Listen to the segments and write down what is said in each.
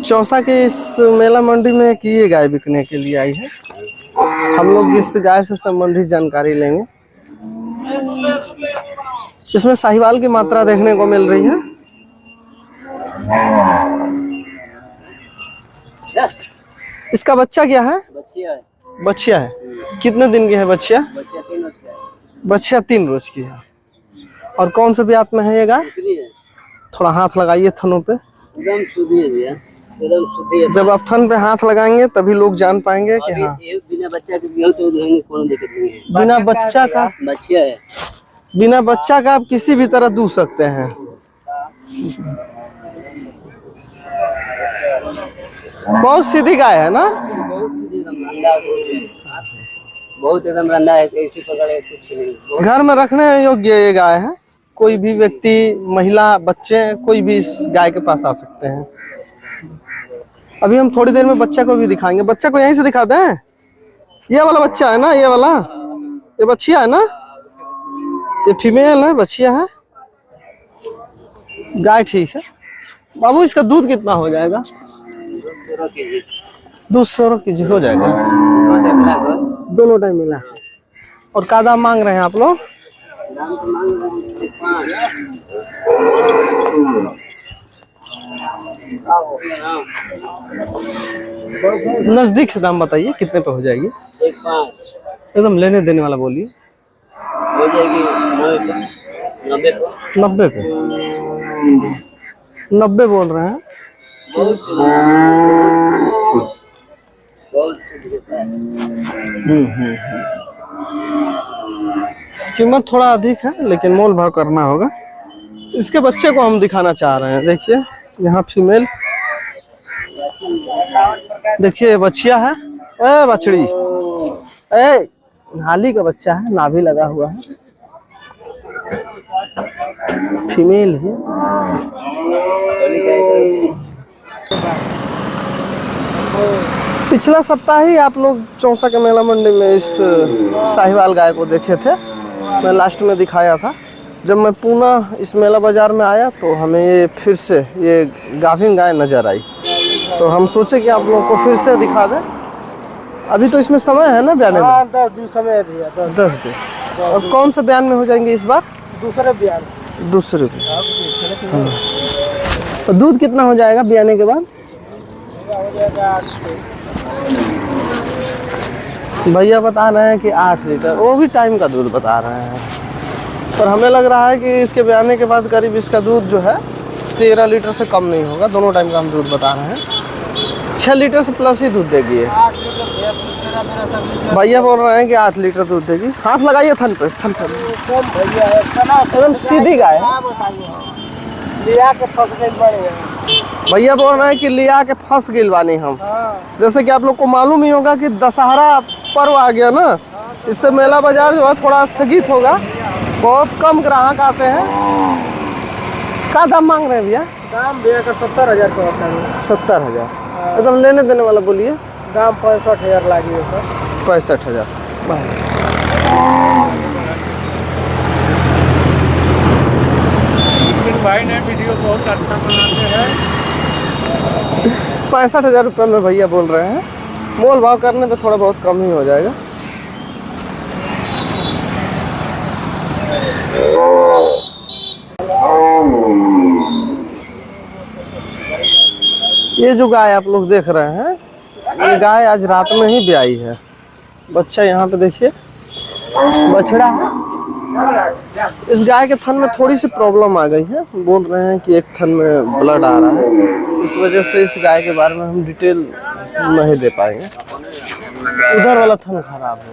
चौसा के इस मेला मंडी में एक ये गाय बिकने के लिए आई है। हम लोग इस गाय से संबंधित जानकारी लेंगे। इसमें साहिवाल की मात्रा देखने को मिल रही है। इसका बच्चा क्या है? बच्चिया है। कितने दिन की है बच्चिया? बच्चिया 3 रोज की है। और कौन सा ब्यात में है ये गाय? थोड़ा हाथ लगाइए थनों पे। एकदम शुद्धि है भैया, एकदम शुद्धि है। जब आप थन पे हाथ लगाएंगे तभी लोग जान पाएंगे कि हाँ बिना बच्चा के गेहूं तो कोई दिक्कत नहीं है। बिना बच्चा का बच्चिया है। बिना बच्चा का आप किसी भी तरह दूध सकते हैं। बहुत सीधी गाय है ना? बहुत सीधी, एकदम रंधा, बहुत एकदम रंधा है। ऐसी पकड़े कुछ नहीं। घर में रखने योग्य ये गाय है। कोई भी व्यक्ति, महिला, बच्चे, कोई भी इस गाय के पास आ सकते हैं। अभी हम थोड़ी देर में बच्चा को भी दिखाएंगे। बच्चा को यहीं से दिखाते हैं। ये वाला बच्चा है ना? ये वाला, ये बच्चिया है ना? ये फीमेल है, बच्चिया है। गाय ठीक है। बाबू इसका दूध कितना हो जाएगा? 200 केजी। 200 केजी हो जाएगा दोनों टाइम मिला। और का दाम मांग रहे हैं आप लोग? दाम तो मांग रहे हैं 5। नजदीक से दाम बताइए, कितने पे हो जाएगी? 1.5 एकदम लेने देने वाला बोलिए। हो जाएगी 90 पे। 90 पे 90 बोल रहे हैं। बहुत कीमत थोड़ा अधिक है, लेकिन मोल भाव करना होगा। इसके बच्चे को हम दिखाना चाह रहे हैं। देखिए यहाँ फीमेल, देखिए बच्चिया है। ए बछड़ी, ए नाली का बच्चा है, नाभि लगा हुआ है। फीमेल है। पिछला सप्ताह ही आप लोग चौसा के मेला मंडी में इस साहिवाल गाय को देखे थे। मैं लास्ट में दिखाया था। जब मैं पुनः इस मेला बाजार में आया तो हमें ये फिर से ये गाभिन गाय नजर आई, तो हम सोचे कि आप लोगों को फिर से दिखा दें। अभी तो इसमें समय है ना ब्याने में? 10 दिन समय दिया। 10 दिन। और कौन सा बयान में हो जाएंगे इस बार? दूसरे बयान। दूसरे पे। हाँ। तो दूध कितना हो जाएगा ब्याने के बाद? भैया बता रहे हैं कि 8 लीटर, वो भी टाइम का दूध बता रहे हैं। पर हमें लग रहा है कि इसके ब्याने के बाद करीब इसका दूध जो है 13 लीटर से कम नहीं होगा। दोनों टाइम का हम दूध बता रहे हैं। 6 लीटर से प्लस ही दूध देगी ये। भैया बोल रहे हैं कि 8 लीटर दूध देगी। हाथ लगाइए थन पे, थन पे। एकदम सीधी गाय है। लिया के फंस गई बड़े। भैया बोल रहे हैं कि लिया के फंस गई बानी हम। जैसे कि आप लोग को मालूम ही होगा कि दशहरा पर्व आ गया ना, इससे मेला बाजार जो है थोड़ा स्थगित होगा। बहुत कम ग्राहक आते हैं। क्या दाम मांग रहे हैं भैया? दाम भैया का 70,000 का होता है। 70,000 एकदम लेने देने वाला बोलिए। दाम 65,000 लागी है। 65,000। भाई ने वीडियो बहुत अच्छा बनाते हैं। 65,000 रुपये में भैया बोल रहे हैं। मोल भाव करने पे थोड़ा बहुत कम ही हो जाएगा। ये जो गाय आप लोग देख रहे हैं, ये गाय आज रात में ही ब्याई है। बच्चा यहाँ पे देखिए, बछड़ा है। इस गाय के थन में थोड़ी सी प्रॉब्लम आ गई है। बोल रहे हैं कि एक थन में ब्लड आ रहा है। इस वजह से इस गाय के बारे में हम डिटेल नहीं दे पाएंगे। उधर वाला थन खराब है।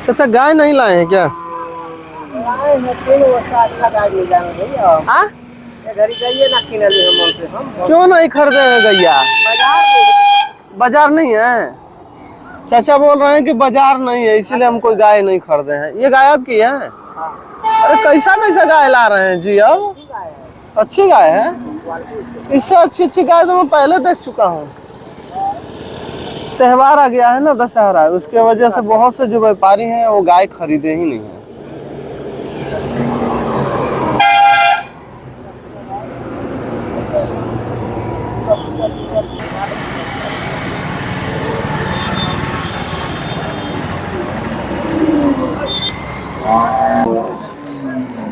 चाचा गाय नहीं लाए हैं क्या? लाए हैं 3 वर्ष। अच्छा गाय मिल जाएगा भैया। क्यों नहीं खरीदे हैं गैया? बाजार नहीं है। चाचा बोल रहे हैं कि बाजार नहीं है, इसलिए हम कोई गाय नहीं खरीदे हैं। ये गाय आपकी है? अरे कैसा कैसा गाय ला रहे हैं जी? अब अच्छी गाय है। इससे अच्छी अच्छी गाय तो मैं पहले देख चुका हूँ। त्योहार आ गया है ना, दशहरा, उसके वजह से बहुत से जो व्यापारी हैं वो गाय खरीदे ही नहीं है।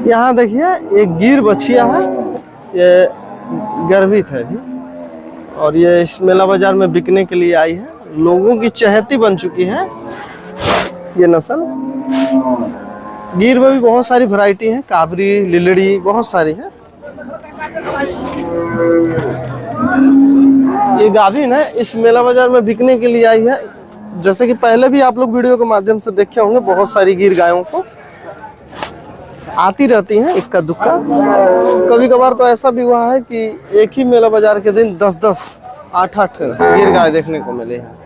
यहाँ देखिए एक गिर बछिया है, ये गर्भित है अभी, और ये इस मेला बाजार में बिकने के लिए आई है। लोगों की चहेती बन चुकी है ये नस्ल। गिर में भी बहुत सारी वैरायटी है, काबरी, लिलड़ी, बहुत सारी है। ये गाभिन है, इस मेला बाजार में बिकने के लिए आई है। जैसे कि पहले भी आप लोग वीडियो के माध्यम से देखे होंगे, बहुत सारी गिर गायों को आती रहती हैं इक्का दुक्का। कभी कभार तो ऐसा भी हुआ है कि एक ही मेला बाजार के दिन 10-10, 8-8 गिर गाय देखने को मिले हैं।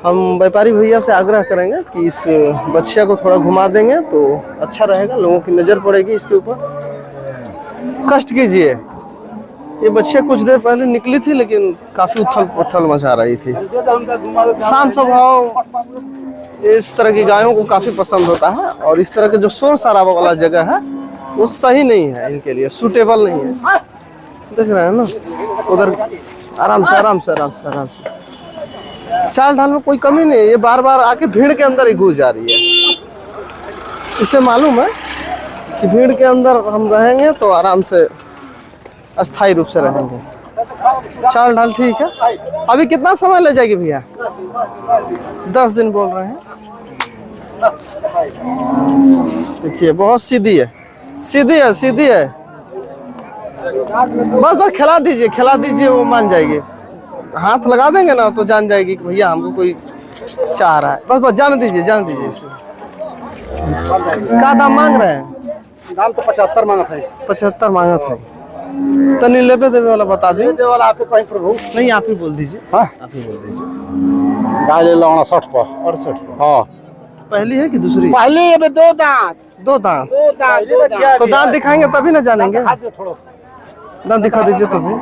हम व्यापारी भैया से आग्रह करेंगे कि इस बछिया को थोड़ा घुमा देंगे तो अच्छा रहेगा, लोगों की नज़र पड़ेगी इसके ऊपर। कष्ट कीजिए, ये बच्चियाँ कुछ देर पहले निकली थी लेकिन काफी उथल पुथल मचा रही थी। शांत स्वभाव इस तरह की गायों को काफी पसंद होता है, और इस तरह के जो शोर शराबा वाला जगह है वो सही नहीं है, इनके लिए सूटेबल नहीं है। देख रहे हैं ना, उधर आराम से आराम से आराम से आराम से, चाल ढाल में कोई कमी नहीं है। ये बार बार आके भीड़ के अंदर ही घुस जा रही है। इसे मालूम है कि भीड़ के अंदर हम रहेंगे तो आराम से अस्थायी रूप से रहेंगे। चाल ढाल ठीक है। अभी कितना समय ले जाएगी भैया? 10 दिन बोल रहे हैं। देखिए बहुत सीधी है, सीधी है, सीधी है। बस बस खिला दीजिए, वो मान जाएगी। हाथ लगा देंगे ना तो जान जाएगी कि भैया हमको कोई चाह रहा है। बस बस जान दीजिए इसे। क्या दाम मांग रहे हैं? दाम तो 75 मांगा था। 75 मांगा था। तनी लेबे देवे वाला बता दी। लेबे वाला आपके कहीं प्रभु नहीं, आप ही बोल दीजिए। हाँ आप ही बोल दीजिए। गाय ले लो 68 पर। 68 पर। हाँ पहली है कि दूसरी? पहले ये दो दांत। दो दांत। तो दांत दिखाएंगे तभी ना जानेंगे। दांत दिखा दीजिए तभी।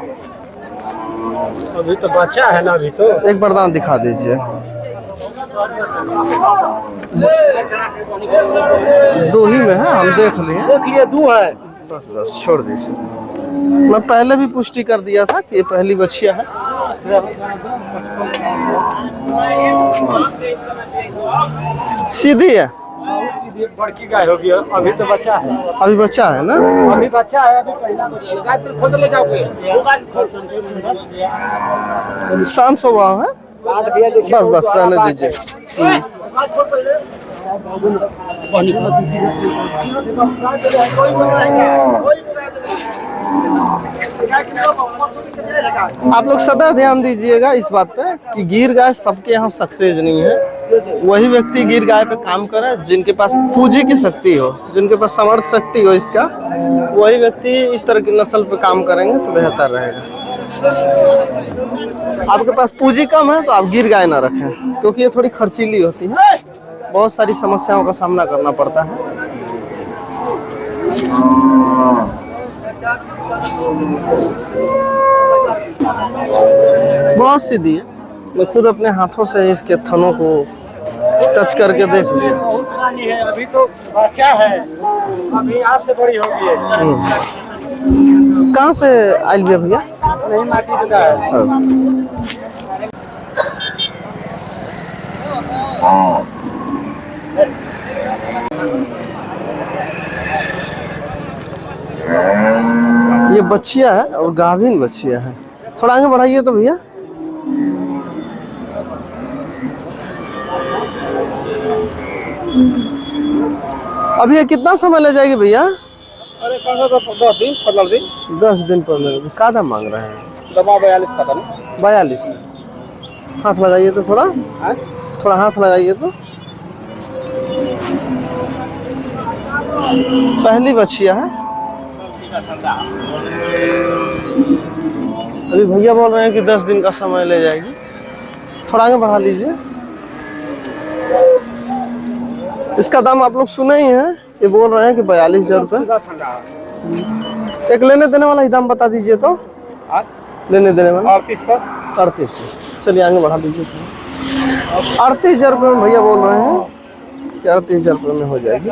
अभी तो बच्चा है ना, अभी तो। एक बार दांत दिखा दीजिए। दो ही में है, हम देख लिए। देखिए दो है। बस छोड़ दीजिए। मैं पहले भी पुष्टि कर दिया था कि ये पहली बछिया है। सीधी है, बड़की गाय होगी। अभी तो बच्चा है। अभी बच्चा है ना? अभी बच्चा है। अभी पहला खोद ले जाओगे। शांत स्वभाव है। बस बस रहने दीजिए। आप लोग सदा ध्यान दीजिएगा इस बात पे कि गिर गाय सबके यहाँ सक्सेस नहीं है। वही व्यक्ति गिर गाय पे काम करे जिनके पास पूंजी की शक्ति हो, जिनके पास समर्थ शक्ति हो इसका, वही व्यक्ति इस तरह की नस्ल पे काम करेंगे तो बेहतर रहेगा। आपके पास पूंजी कम है तो आप गिर गाय ना रखें, क्योंकि ये थोड़ी खर्चीली होती है, बहुत सारी समस्याओं का सामना करना पड़ता है। बहुत सीधी है। मैं खुद अपने हाथों से इसके थनों को टच करके देख लिया। बहुत पुरानी है, अभी तो बच्चा है, अभी आपसे बड़ी होगी। कहाँ से आयल भी भैया? नहीं, माटी का है। ये बच्चिया है और गाभिन बच्चिया है। थोड़ा आगे बढ़ाइए तो भैया। अभी ये कितना समय ले जाएगी भैया? अरे 10 दिन 15 दिन। 10 दिन 15 दिन। क्या दाम मांग रहे हैं? दबा 42 पता नहीं। 42। हाथ लगाइए तो थोड़ा, थोड़ा हाथ लगाइए तो। पहली बच्चिया है, अभी भैया बोल रहे हैं कि 10 दिन का समय ले जाएगी। थोड़ा आगे बढ़ा लीजिए। इसका दाम आप लोग सुने ही हैं, ये बोल रहे हैं कि 42,000 रुपये। एक लेने देने वाला ही दाम बता दीजिए तो। लेने देने वाला 38 पर 38। चलिए आगे बढ़ा दीजिए। 38,000 रुपये में भैया बोल रहे हैं कि 38,000 रुपये में हो जाएगी।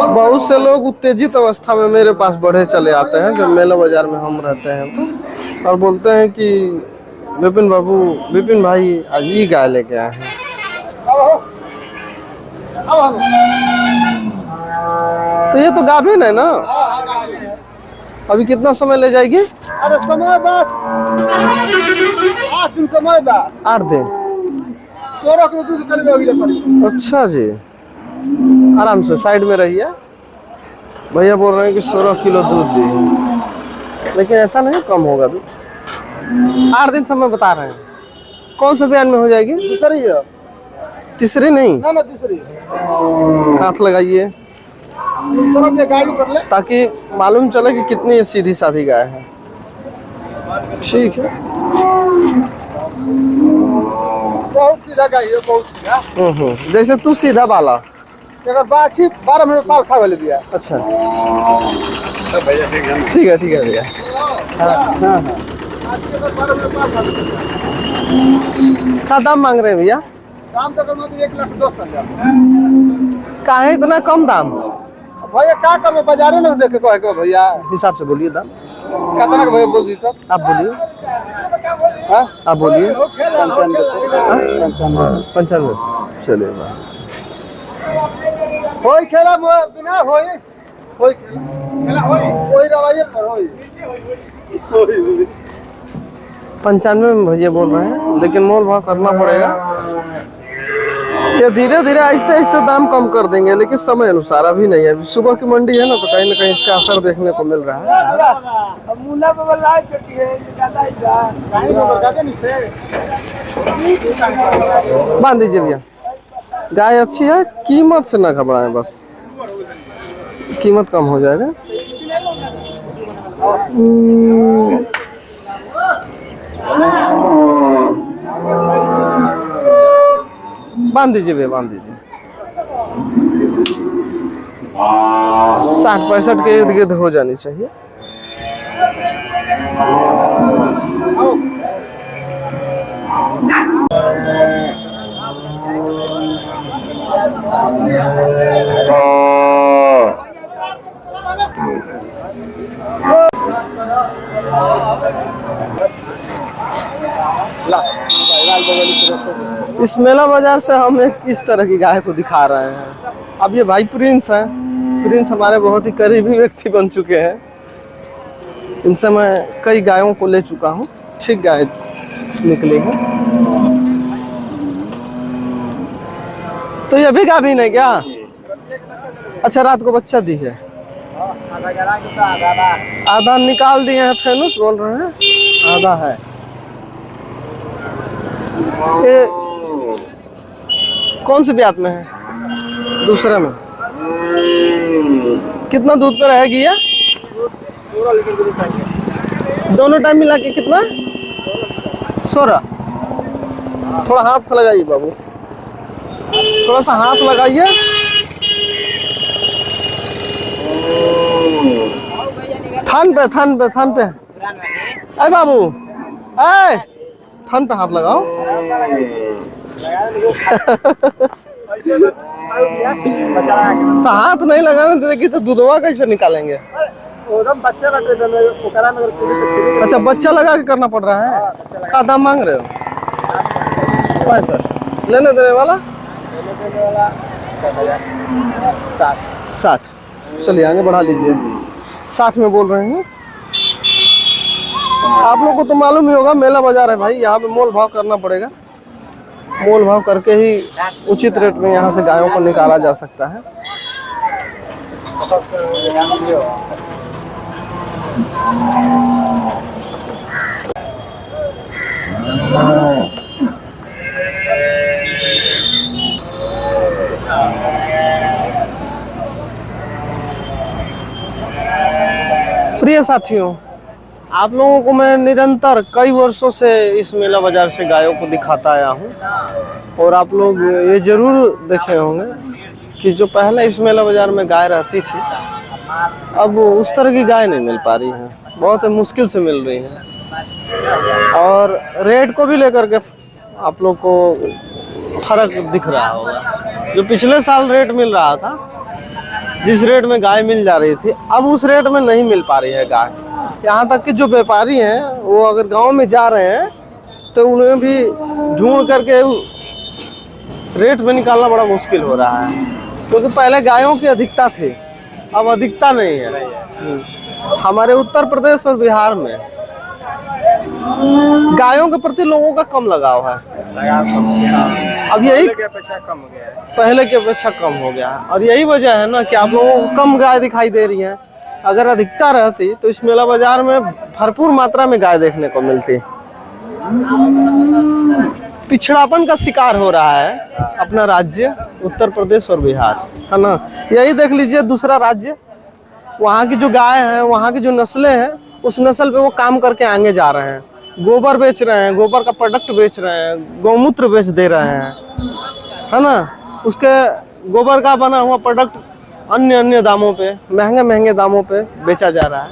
बहुत से लोग उत्तेजित अवस्था में मेरे पास बढ़े चले आते हैं जब मेला बाजार में हम रहते हैं तो, और बोलते हैं कि विपिन बाबू, विपिन भाई आज ही गाय लेके आए हैं। तो ये तो गाभिन है ना? अभी कितना समय ले जाएगी? अरे समय बस 8 दिन समय बा। 8 दिन। 16 किलो दूध कल में होगी पड़ी। अच्छा जी, आराम से साइड में रहिए। भैया बोल रहे हैं कि 16 किलो दूध दी, लेकिन ऐसा नहीं कम होगा दूध। 8 दिन समय बता रहे हैं। कौन सा बयान में हो जाएगी? दूसरी है, तीसरी नहीं, ना दूसरी। हाथ लगाइए पे गाड़ी कर ले, ताकि मालूम चले कि कितनी सीधी साधी गाय है। ठीक है, बहुत सीधा गाड़ी है, बहुत सीधा। जैसे तू सीधा बाला। अगर बाछी 12 मिनट पाल खा वाले दिया। अच्छा ठीक है भैया। हाँ। क्या दाम मांग रहे हैं भैया? दाम तो कम 1,10,000। काहे इतना कम दाम? भैया क्या करबो, बाजारे में देखे कहे को भैया। हिसाब से बोलिए दाम। कितना का भैया बोल दी तो? आप बोलिए। हां आप बोलिए। 95। चलिए होई खेला बिना होई खेला होई रवाइए पर होई 95 में भैया बोल रहे हैं, लेकिन मोल भाव करना पड़ेगा। ये धीरे धीरे आहिस्ते आहिस्ते दाम कम कर देंगे, लेकिन समय अनुसार अभी नहीं है। अभी सुबह की मंडी है ना, तो कहीं ना कहीं इसका असर देखने को मिल रहा है। बांध दीजिए भैया। गाय अच्छी है, कीमत से ना घबराएं, बस कीमत कम हो जाएगा। बांध दीजिए भैया, बांध दीजिए। 60-65 के इर्द गिर्द हो जानी चाहिए। इस मेला बाजार से हम एक इस तरह की गाय को दिखा रहे हैं। अब ये भाई प्रिंस हैं। प्रिंस हमारे बहुत ही करीबी व्यक्ति बन चुके हैं। इनसे मैं कई गायों को ले चुका हूँ, ठीक गाय निकलेगी। तो ये भी गाभिन है क्या? अच्छा, रात को बच्चा दी है। आधा निकाल दिए हैं, फेनुस बोल रहे हैं आधा है। ये कौन से ब्यात में है? दूसरे में। कितना दूध पे रहेगी ये? दोनों टाइम मिला के कितना? 16। थोड़ा हाथ लगाइए बाबू, थोड़ा सा हाथ लगाइए। थान पे अरे बाबू, अरे थान पे हाथ लगाओ। तो हाथ नहीं लगाने देगी तो दूधवा कैसे निकालेंगे? अच्छा, बच्चा लगा के करना पड़ रहा है। क्या दाम मांग रहे हो? पैसा लेने देने वाला 60। चलिए आगे बढ़ा लीजिए। 60 में बोल रहे हैं। आप लोग को तो मालूम ही होगा, मेला बाजार है भाई, यहाँ पे मोल भाव करना पड़ेगा। मोल भाव करके ही उचित रेट में यहाँ से गायों को निकाला जा सकता है। प्रिय साथियों, आप लोगों को मैं निरंतर कई वर्षों से इस मेला बाजार से गायों को दिखाता आया हूँ और आप लोग ये जरूर देखे होंगे कि जो पहले इस मेला बाजार में गाय रहती थी, अब उस तरह की गाय नहीं मिल पा रही है, बहुत मुश्किल से मिल रही है। और रेट को भी लेकर के आप लोग को फर्क दिख रहा होगा। जो पिछले साल रेट मिल रहा था, जिस रेट में गाय मिल जा रही थी, अब उस रेट में नहीं मिल पा रही है गाय। यहाँ तक कि जो व्यापारी हैं वो अगर गांव में जा रहे हैं तो उन्हें भी ढूंढ करके रेट में निकालना बड़ा मुश्किल हो रहा है, क्योंकि पहले गायों की अधिकता थी, अब अधिकता नहीं है। हमारे उत्तर प्रदेश और बिहार में गायों के प्रति लोगों का कम लगाव है। अब यही पहले की अपेक्षा कम हो गया है और यही वजह है ना कि आप लोगों को कम गाय दिखाई दे रही है। अगर अधिकता रहती तो इस मेला बाजार में भरपूर मात्रा में गाय देखने को मिलती। पिछड़ापन का शिकार हो रहा है अपना राज्य उत्तर प्रदेश और बिहार, है ना। यही देख लीजिए दूसरा राज्य, वहाँ की जो गाय है, वहाँ की जो नस्लें हैं, उस नस्ल पे वो काम करके आगे जा रहे हैं। गोबर बेच रहे हैं, गोबर का प्रोडक्ट बेच रहे हैं, गौमूत्र बेच दे रहे हैं, है ना। उसके गोबर का बना हुआ प्रोडक्ट अन्य दामों पे, महंगे दामों पे बेचा जा रहा है।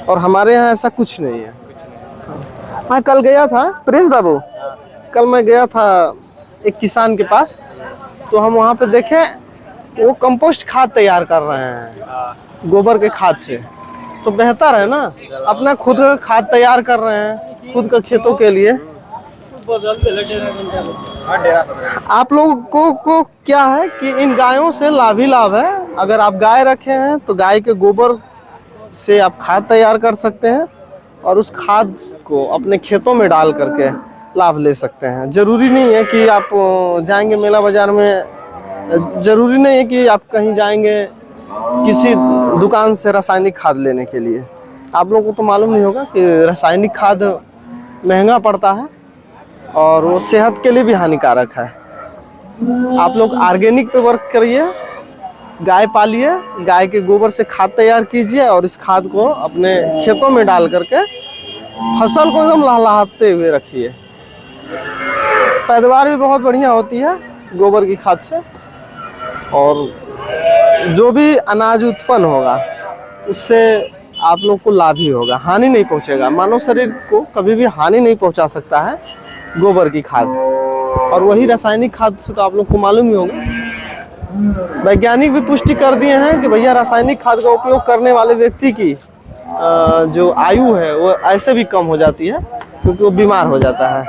और हमारे यहाँ ऐसा कुछ नहीं है। मैं कल गया था, प्रिंस बाबू, कल मैं गया था एक किसान के पास, तो हम वहाँ पे देखे वो कंपोस्ट खाद तैयार कर रहे हैं गोबर के खाद से। तो बेहतर है ना, अपना खुद खाद तैयार कर रहे हैं खुद का खेतों के लिए। आप लोगों को क्या है कि इन गायों से लाभ ही लाभ है। अगर आप गाय रखे हैं तो गाय के गोबर से आप खाद तैयार कर सकते हैं और उस खाद को अपने खेतों में डाल करके लाभ ले सकते हैं। जरूरी नहीं है कि आप जाएंगे मेला बाजार में, जरूरी नहीं है कि आप कहीं जाएंगे किसी दुकान से रासायनिक खाद लेने के लिए। आप लोगों को तो मालूम नहीं होगा कि रासायनिक खाद महंगा पड़ता है और वो सेहत के लिए भी हानिकारक है। आप लोग ऑर्गेनिक पे वर्क करिए, गाय पालिए, गाय के गोबर से खाद तैयार कीजिए और इस खाद को अपने खेतों में डाल करके फसल को एकदम लहलहाते हुए रखिए। पैदावार भी बहुत बढ़िया होती है गोबर की खाद से, और जो भी अनाज उत्पन्न होगा उससे आप लोग को लाभ ही होगा, हानि नहीं पहुंचेगा। मानव शरीर को कभी भी हानि नहीं पहुंचा सकता है गोबर की खाद। और वही रासायनिक खाद से तो आप लोग को मालूम ही होगा, वैज्ञानिक भी पुष्टि कर दिए हैं कि भैया रासायनिक खाद का उपयोग करने वाले व्यक्ति की जो आयु है वो ऐसे भी कम हो जाती है, क्योंकि वो बीमार हो जाता है।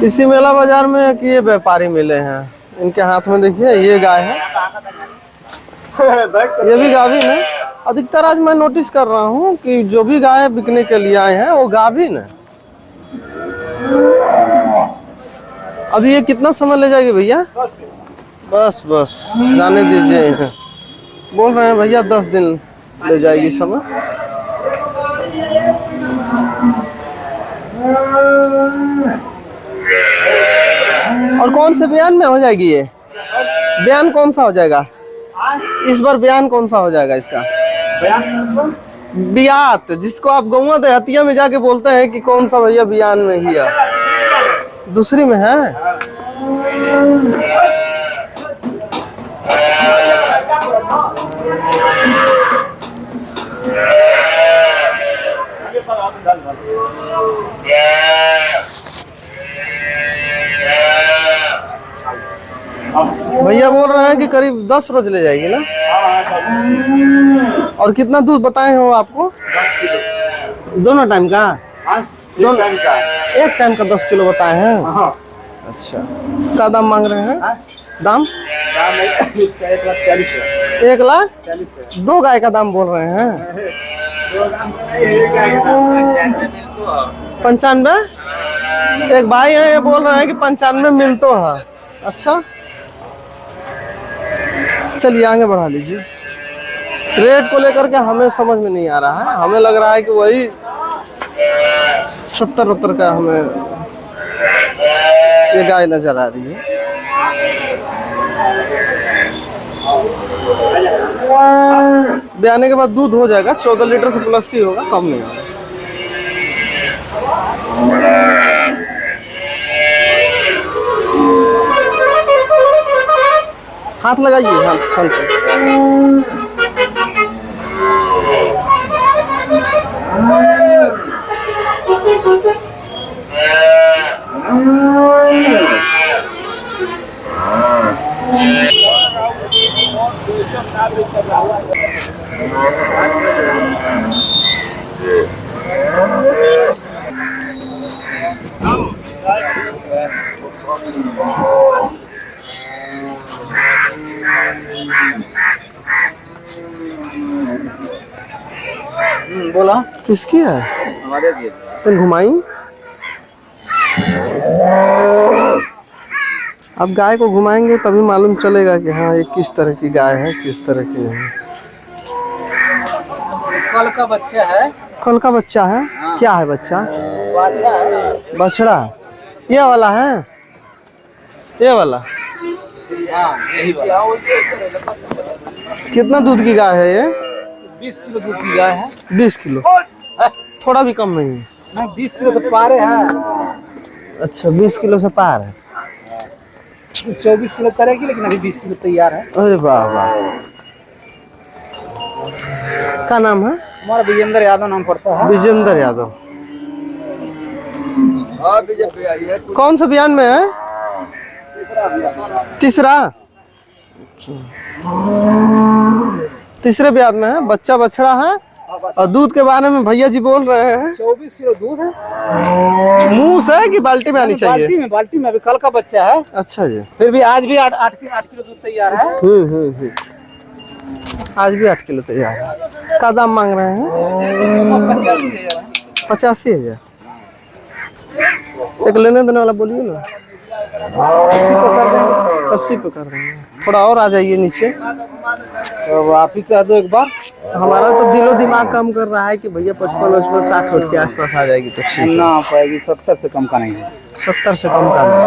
इसी मेला बाजार में कि ये व्यापारी मिले हैं, इनके हाथ में देखिए ये गाय है, ये भी गाभिन है। अधिकतर आज मैं नोटिस कर रहा हूँ कि जो भी गाय बिकने के लिए आए हैं वो गाभिन है। अभी ये कितना समय ले जाएगी भैया? बस जाने दीजिए इन्हें। बोल रहे हैं भैया 10 दिन ले जाएगी समय। और कौन से बयान में हो जाएगी ये? बयान कौन सा हो जाएगा इस बार? बयान कौन सा हो जाएगा इसका? बियात, जिसको आप गौवा देहातिया में जाके बोलते हैं कि कौन सा भैया बयान में ही है, दूसरी में है। भैया बोल रहे हैं कि करीब 10 रोज ले जाएगी ना। और कितना दूध बताए हो आपको? 10 किलो। दोनों टाइम का? दोनों टाइम का। एक टाइम का 10 किलो बताए हैं। अच्छा, क्या दाम मांग रहे हैं? दाम 1,40,000। 1,40,000? 2 गाय का दाम बोल रहे हैं। 95? एक भाई है ये बोल रहे हैं कि 95 मिल तो है। अच्छा चलिए आगे बढ़ा लीजिए। रेट को लेकर के हमें समझ में नहीं आ रहा है, हमें लग रहा है कि वही 70-70 का हमें ये गाय नजर आ रही है। ब्याने के बाद दूध हो जाएगा 14 लीटर से प्लस ही होगा, कम नहीं होगा। हाथ लगाइए, हाथ थन पे। बोला किसकी है? हमारे चल घुमाई। अब गाय को घुमाएंगे तभी मालूम चलेगा कि हाँ ये किस तरह की गाय है, किस तरह की नहीं। कल का बच्चा है। कल का बच्चा है? हाँ। क्या है बच्चा? बाछा है। बछड़ा? ये वाला है? ये वाला? हाँ, यही वाला। कितना दूध की गाय है ये? 20 किलो दूध की गाय है। 20 किलो? थोड़ा भी कम नहीं है? नहीं, 20 किलो से पारे है। अच्छा 20 किलो से पार है। 24 किलो करेगी, लेकिन अभी 20 किलो तैयार है। अरे वाह वाह। क्या नाम है? हमारा विजेंद्र यादव नाम पड़ता है। विजेंद्र यादव। हाँ, बीजेपी आई है। कौन सा बयान में है? तीसरा? तीसरे बयान में है। बच्चा बछड़ा है और दूध के बारे में भैया जी बोल रहे हैं 24 किलो दूध है। मुंह से कि बाल्टी में आनी चाहिए? बाल्टी में अभी कल का बच्चा है। अच्छा जी। फिर भी आज भी 8 किलो दूध तैयार है। आज भी 8 किलो तैयार है। क्या दाम मांग रहे हैं? 85,000। एक लेने देने वाला बोलिए ना। 80 पे कर रहे हैं। थोड़ा और आ जाइए नीचे। तो आप ही कह दो एक बार। हमारा तो दिलो दिमाग काम कर रहा है कि भैया 55, 60 फुट के आसपास आ जाएगी तो ठीक ना हो पाएगी। 70 से कम का नहीं है। 70 से कम का नहीं।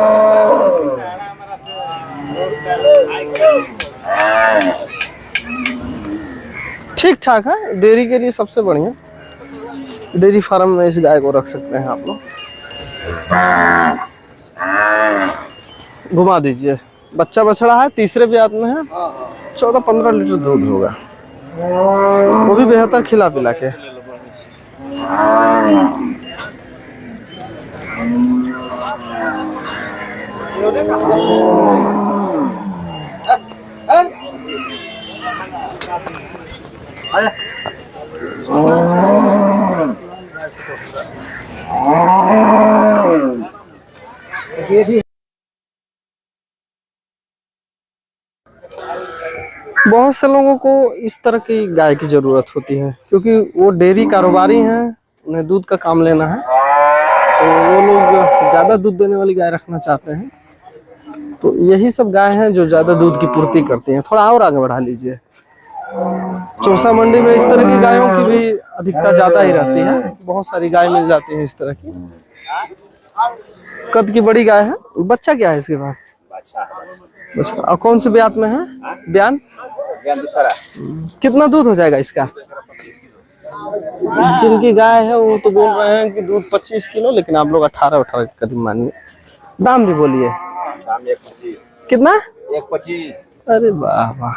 ठीक ठाक है। डेयरी के लिए सबसे बढ़िया। डेयरी फार्म में इस गाय को रख सकते हैं आप लोग। घुमा दीजिए। बच्चा बछड़ा है, तीसरे ब्याज में है। 14-15 लीटर दूध होगा, वो भी बेहतर खिला पिला के। बहुत से लोगों को इस तरह की गाय की जरूरत होती है, क्योंकि वो डेयरी कारोबारी हैं, उन्हें दूध का काम लेना है, तो वो लोग ज्यादा दूध देने वाली गाय रखना चाहते हैं। तो यही सब गाय हैं जो ज्यादा दूध की पूर्ति करती हैं। थोड़ा और आगे बढ़ा लीजिए। चौसा मंडी में इस तरह की गायों की भी अधिकता ज्यादा ही रहती है। बहुत सारी गाय मिल जाती है इस तरह की। कद की बड़ी गाय है। बच्चा क्या है इसके पास? बच्चा। और कौन से ब्यात में है? बयान दूसरा। कितना दूध हो जाएगा इसका? जिनकी गाय है वो तो बोल रहे हैं कि दूध 25 किलो, लेकिन आप लोग 18 के करीब मानिए। दाम भी बोलिए। दाम 125। कितना? 125। अरे वाह वाह,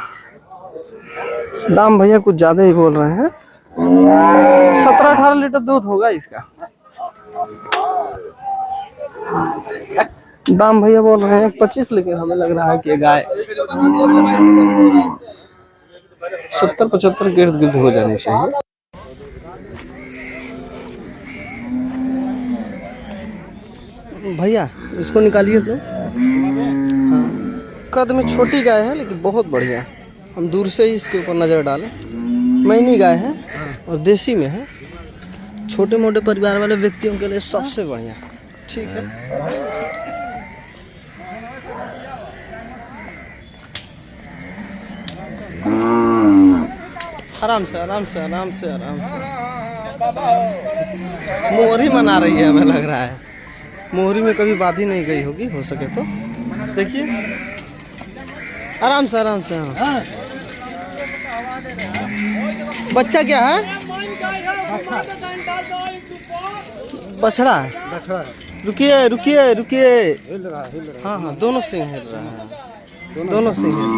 दाम भैया कुछ ज्यादा ही बोल रहे हैं। 17-18 लीटर दूध होगा इसका। दाम भैया बोल रहे हैं 25, लेकिन हमें लग रहा है कि गाय 70-75 के इर्द गिर्द हो जानी चाहिए। भैया इसको निकालिए तो। हाँ, कद में छोटी गाय है लेकिन बहुत बढ़िया। हम दूर से ही इसके ऊपर नजर डालें। मैनी गाय है और देसी में है, छोटे मोटे परिवार वाले व्यक्तियों के लिए सबसे बढ़िया। ठीक है, आराम से आराम से आराम से आराम से। मोहरी मना रही है, हमें लग रहा है मोहरी में कभी बाधी नहीं गई होगी, हो सके तो देखिए आराम से आराम से। हाँ, बच्चा क्या है? बछड़ा है। रुकिए रुकिए रुकिए। हिल रहा है। हाँ हाँ, दोनों सिंह हिल रहा है, दोनों सिंह हिल।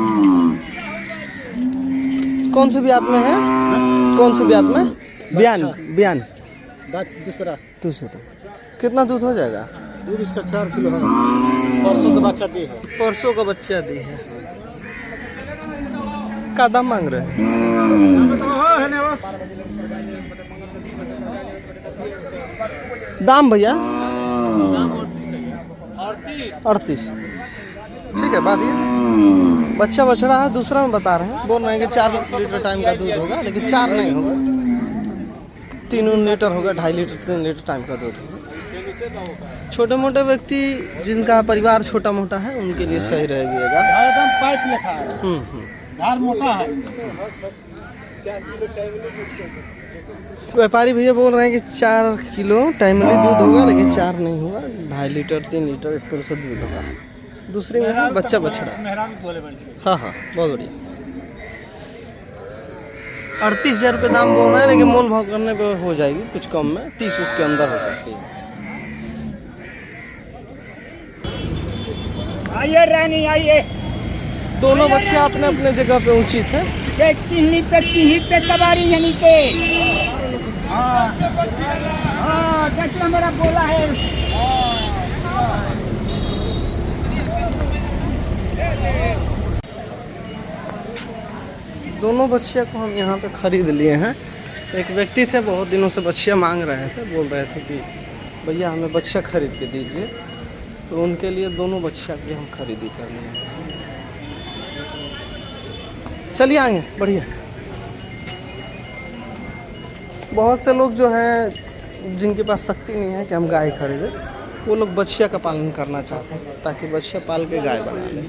कौन से ब्यात में है? कौन से ब्यात में? बयान बयान दूसरा कितना दूध हो जाएगा? दूध इसका 4 किलो है। परसों का बच्चा दी है। परसों का बच्चा दी है। का दाम मांग रहे हैं? दाम भैया 38। ठीक है, बात ये बच्चा बछड़ा है, दूसरा में बता रहे हैं, बोल रहे हैं कि 4 लीटर टाइम का दूध होगा, लेकिन 4 नहीं होगा, 3 लीटर होगा, 2.5 लीटर 3 लीटर टाइम का दूध होगा। छोटे मोटे व्यक्ति जिनका परिवार छोटा मोटा है उनके लिए सही रहेगी। एकदम पाइप लिखा है। धार मोटा है। व्यापारी भैया बोल रहे हैं कि 4 किलो टाइमली दूध होगा, लेकिन 4 नहीं होगा, 2.5 लीटर 3 लीटर इस तरह से दूध होगा। दूसरी में है बच्चा बछड़ा। हाँ हाँ, बहुत बढ़िया। 38,000 रुपये दाम बोल रहे हैं, लेकिन मोल भाव करने पे हो जाएगी कुछ कम में, 30 उसके अंदर हो सकती है। आइए रानी आइए। दोनों बच्चे अपने अपने जगह पे उचित है। चिल्ली पे कबाड़ी यानी के। हाँ जैसे हमारा बोला है। दोनों बच्चिया को हम यहाँ पे खरीद लिए हैं। एक व्यक्ति थे, बहुत दिनों से बच्चिया मांग रहे थे, बोल रहे थे कि भैया हमें बच्चा खरीद के दीजिए, तो उनके लिए दोनों बच्चिया की हम खरीदी कर लिए। चलिए आएंगे, बढ़िया। बहुत से लोग जो हैं जिनके पास शक्ति नहीं है कि हम गाय खरीदें, वो लोग बछिया का पालन करना चाहते हैं ताकि बछिया पाल के गाय बना लें।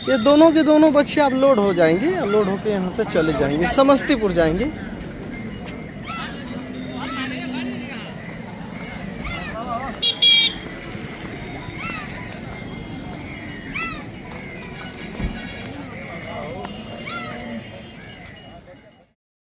ये दोनों के दोनों बच्चे अब लोड हो जाएंगे, लोड होके यहाँ से चले जाएंगे, समस्तीपुर जाएंगे।